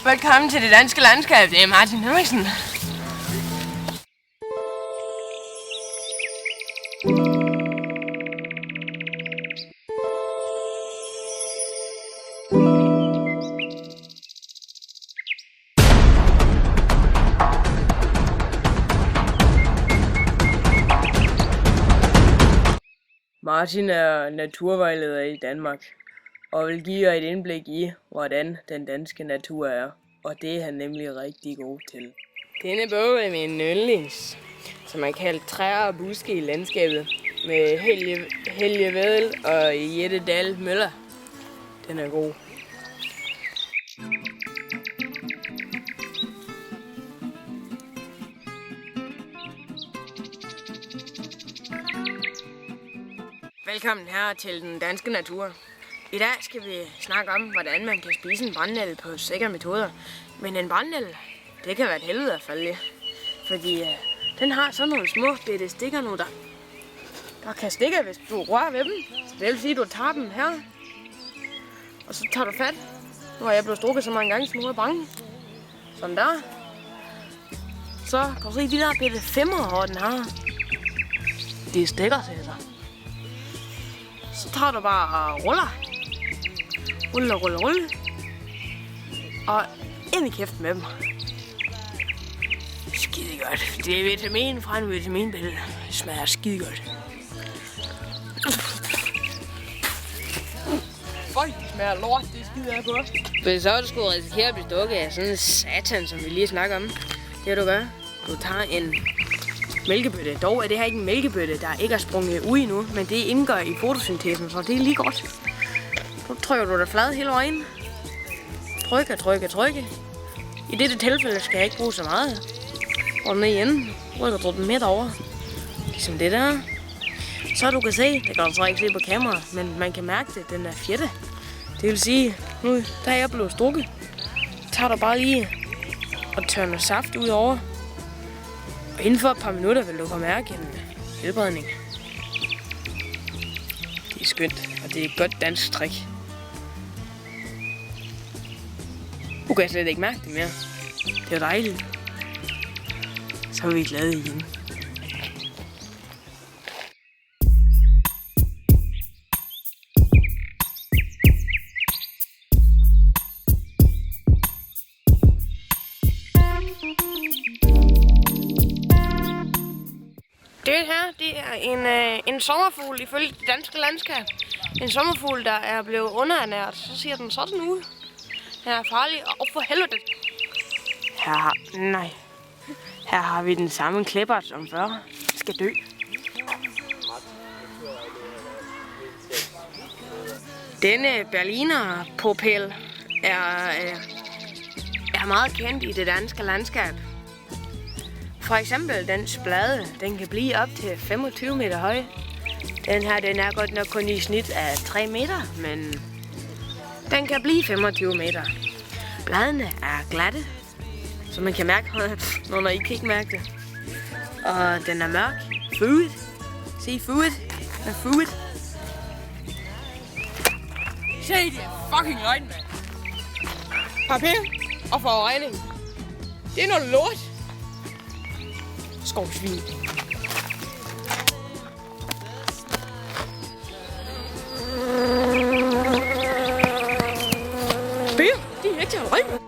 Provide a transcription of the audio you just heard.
Velkommen til det danske landskab. Det er Martin Henriksen. Martin er naturvejleder i Danmark og vil give jer et indblik i, hvordan den danske natur er. Og det er han nemlig rigtig god til. Denne bog er min yndlings, som er kaldt Træer og buske i landskabet, med Helge Vedel og Jette Dahl Møller. Den er god. Velkommen her til den danske natur. I dag skal vi snakke om, hvordan man kan spise en brændenælde på sikre metoder. Men en brændenælde, det kan være et helvede at falde i. Fordi den har sådan nogle små bitte stikker nu, der kan stikke, hvis du rører ved dem. Så det vil sige, at du tager dem her. Og så tager du fat. Nu har jeg blevet strukket så mange gange, så nu er jeg bange. Sådan der. Så kan du se de der bitte femmer, den har. De stikker til sig. Så tager du bare og ruller. Rulle. Og ind i kæften med dem. Skide godt. Det er vitamin fra en vitaminpille. Det smager skide godt. Føj, det smager lort. Det skider jeg på. Hvis så du skulle risikere at blive stukket af sådan en satan, som vi lige snakker om. Det du gør. Du tager en mælkebøtte. Dog er det her ikke en mælkebøtte, der ikke er sprunget ud endnu, men det indgår i fotosyntesen, så det er lige godt. Så trykker du dig flad hele vejen. Trykke. I dette tilfælde skal jeg ikke bruge så meget. Og ned igen, rykker du den midt over. Ligesom det der. Så du kan se, det kan du så ikke se på kamera, men man kan mærke det, den er fjette. Det vil sige, nu der er jeg blevet strukket. Tager du bare lige og tørner saft ud over. Og inden for et par minutter vil du kunne mærke en helbredning. Det er skønt, og det er et godt dansk trick. Du kan slet ikke mærke det mere. Det er dejligt. Så er vi glade igen. Det her, det er en sommerfugl ifølge det danske landskab. En sommerfugl, der er blevet underernæret. Så ser den sådan ud. Den er farlig, og for helvede. Her har vi den samme klippert som før. Skal dø. Denne Berliner popel er meget kendt i det danske landskab. For eksempel dens blade, den kan blive op til 25 meter høj. Den her, den er godt nok kun i snit af 3 meter, men den kan blive 25 meter. Bladene er glatte, så man kan mærke, når I kan ikke mærke det. Og den er mørk. Food. Se food. Den er food. Se, det er fucking løgn, mand. Papir og forurening. Det er noget lort. Skovsvin. Bier, de er ikke til at rømme.